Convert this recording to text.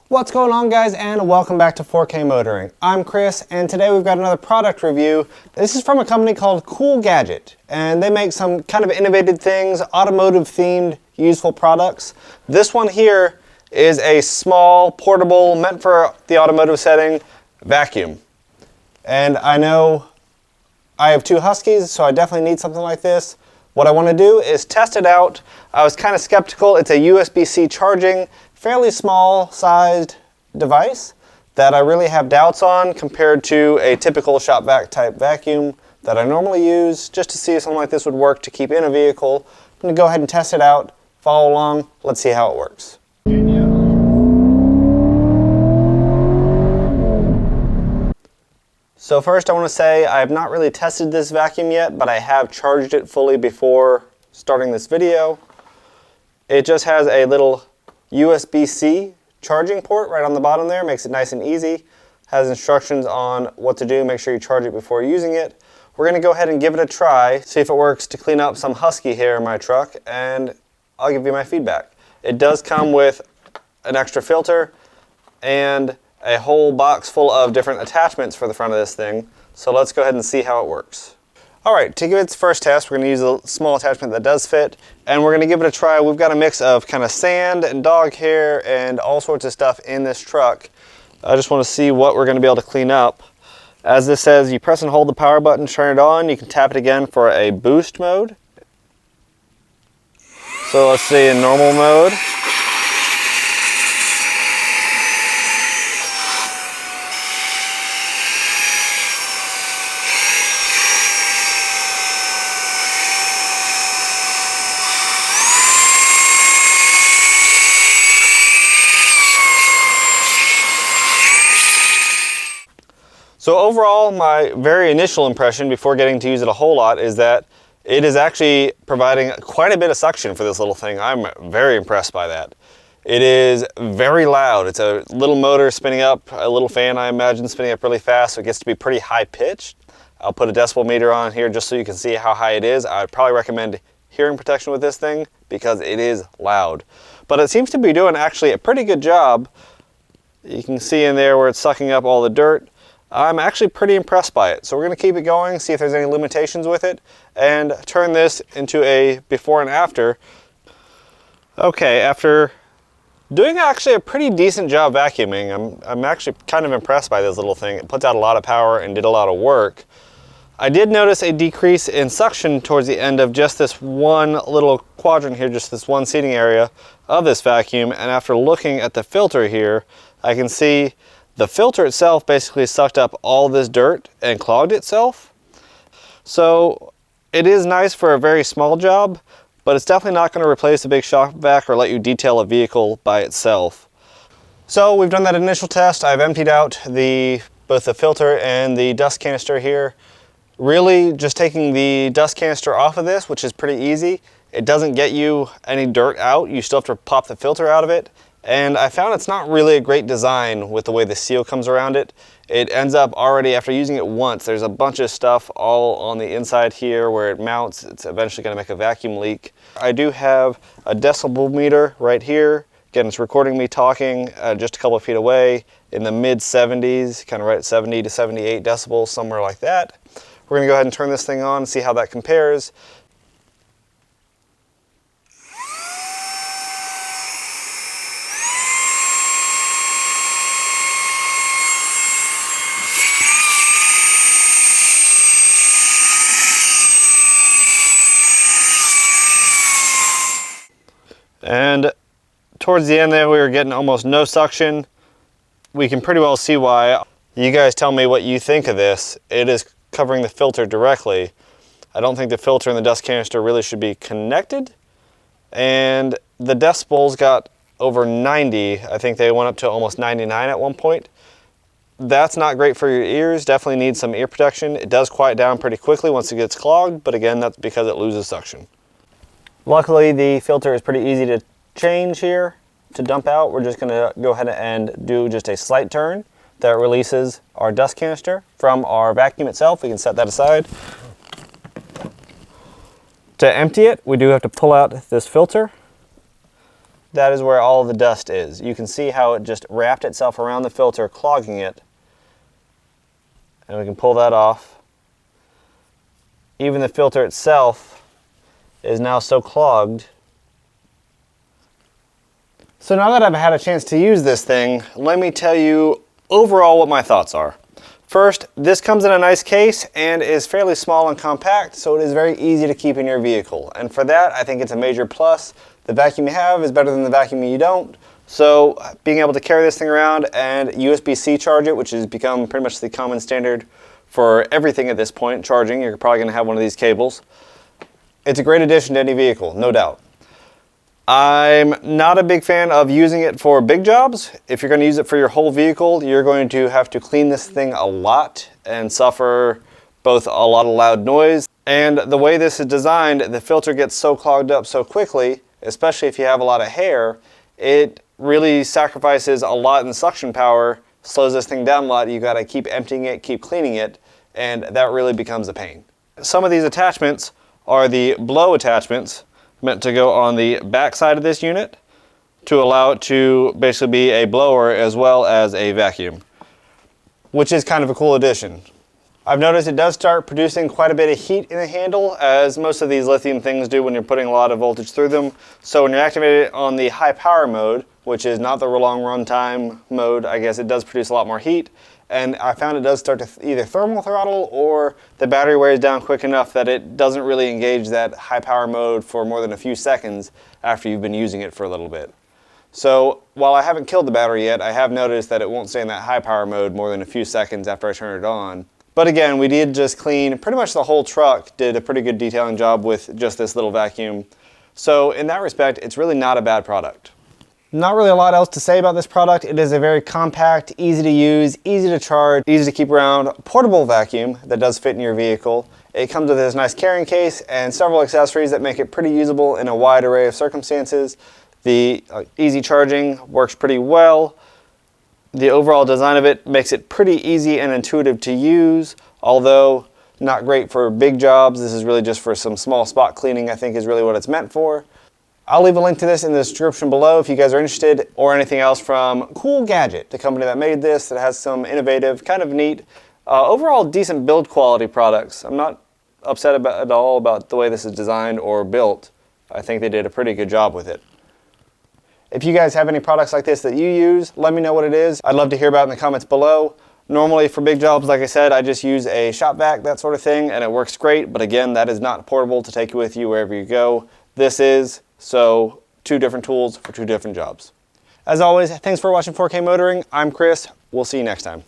What's going on, guys, and welcome back to 4K Motoring. I'm Chris, and today we've got another product review. This is from a company called Cool Gadget, and they make some kind of innovative things, automotive themed, useful products. This one here is a small, portable, meant for the automotive setting, vacuum. And I know I have two Huskies, so I definitely need something like this. What I want to do is test it out. I was kind of skeptical. It's a USB-C charging, fairly small sized device that I really have doubts on compared to a typical shop vac type vacuum that I normally use, just to see if something like this would work to keep in a vehicle. I'm going to go ahead and test it out, follow along, let's see how it works. So first I want to say I have not really tested this vacuum yet, but I have charged it fully before starting this video. It just has a little USB-C charging port right on the bottom there, makes it nice and easy. Has instructions on what to do, make sure you charge it before using it. We're going to go ahead and give it a try, see if it works to clean up some Husky hair in my truck, and I'll give you my feedback. It does come with an extra filter and a whole box full of different attachments for the front of this thing. So let's go ahead and see how it works. Alright, to give it its first test, we're going to use a small attachment that does fit, and we're going to give it a try. We've got a mix of kind of sand and dog hair and all sorts of stuff in this truck. I just want to see what we're going to be able to clean up. As this says, you press and hold the power button, turn it on. You can tap it again for a boost mode. So let's see in normal mode. So overall, my very initial impression before getting to use it a whole lot is that it is actually providing quite a bit of suction for this little thing. I'm very impressed by that. It is very loud. It's a little motor spinning up, a little fan I imagine spinning up really fast, so it gets to be pretty high pitched. I'll put a decibel meter on here just so you can see how high it is. I'd probably recommend hearing protection with this thing because it is loud. But it seems to be doing actually a pretty good job. You can see in there where it's sucking up all the dirt. I'm actually pretty impressed by it. So we're going to keep it going, see if there's any limitations with it, and turn this into a before and after. Okay, after doing actually a pretty decent job vacuuming, I'm actually kind of impressed by this little thing. It puts out a lot of power and did a lot of work. I did notice a decrease in suction towards the end of just this one little quadrant here, just this one seating area of this vacuum, and after looking at the filter here, I can see the filter itself basically sucked up all this dirt and clogged itself. So it is nice for a very small job, but it's definitely not going to replace a big shop vac or let you detail a vehicle by itself. So we've done that initial test. I've emptied out both the filter and the dust canister here. Really just taking the dust canister off of this, which is pretty easy. It doesn't get you any dirt out. You still have to pop the filter out of it. And I found it's not really a great design with the way the seal comes around it. It ends up already, after using it once, there's a bunch of stuff all on the inside here where it mounts. It's eventually going to make a vacuum leak. I do have a decibel meter right here. Again, it's recording me talking just a couple of feet away in the mid 70s, kind of right at 70 to 78 decibels, somewhere like that. We're going to go ahead and turn this thing on and see how that compares. And towards the end there, we were getting almost no suction. We can pretty well see why. You guys tell me what you think of this. It is covering the filter directly. I don't think the filter and the dust canister really should be connected. And the decibels got over 90. I think they went up to almost 99 at one point. That's not great for your ears. Definitely needs some ear protection. It does quiet down pretty quickly once it gets clogged, but again, that's because it loses suction. Luckily, the filter is pretty easy to change here, to dump out. We're just going to go ahead and do just a slight turn that releases our dust canister from our vacuum itself. We can set that aside. To empty it, we do have to pull out this filter. that is where all of the dust is. You can see how it just wrapped itself around the filter, clogging it. And we can pull that off. Even the filter itself is now so clogged. So now that I've had a chance to use this thing, let me tell you overall what my thoughts are. First, this comes in a nice case and is fairly small and compact, so it is very easy to keep in your vehicle. And for that, I think it's a major plus. The vacuum you have is better than the vacuum you don't. So being able to carry this thing around and USB-C charge it, which has become pretty much the common standard for everything at this point, charging, you're probably going to have one of these cables. It's a great addition to any vehicle, no doubt. I'm not a big fan of using it for big jobs. If you're going to use it for your whole vehicle, you're going to have to clean this thing a lot and suffer both a lot of loud noise. And the way this is designed, the filter gets so clogged up so quickly, especially if you have a lot of hair, it really sacrifices a lot in suction power, slows this thing down a lot. You got to keep emptying it, keep cleaning it, and that really becomes a pain. Some of these attachments are the blow attachments, meant to go on the back side of this unit to allow it to basically be a blower as well as a vacuum, which is kind of a cool addition. I've noticed it does start producing quite a bit of heat in the handle, as most of these lithium things do when you're putting a lot of voltage through them. So when you activate it on the high power mode, which is not the long runtime mode, I guess it does produce a lot more heat. And I found it does start to either thermal throttle or the battery wears down quick enough that it doesn't really engage that high power mode for more than a few seconds after you've been using it for a little bit. So while I haven't killed the battery yet, I have noticed that it won't stay in that high power mode more than a few seconds after I turn it on. But again, we did just clean pretty much the whole truck, did a pretty good detailing job with just this little vacuum. So in that respect, it's really not a bad product. Not really a lot else to say about this product. It is a very compact, easy to use, easy to charge, easy to keep around, portable vacuum that does fit in your vehicle. It comes with this nice carrying case and several accessories that make it pretty usable in a wide array of circumstances. The easy charging works pretty well. The overall design of it makes it pretty easy and intuitive to use, although not great for big jobs. This is really just for some small spot cleaning, I think is really what it's meant for. I'll leave a link to this in the description below if you guys are interested, or anything else from Cool Gadget, the company that made this, that has some innovative, kind of neat, overall decent build quality products. I'm not upset at all about the way this is designed or built. I think they did a pretty good job with it. If you guys have any products like this that you use, let me know what it is. I'd love to hear about it in the comments below. Normally for big jobs, like I said, I just use a shop vac, that sort of thing, and it works great. But again, that is not portable to take with you wherever you go. This is, so two different tools for two different jobs. As always, thanks for watching 4K Motoring. I'm Chris. We'll see you next time.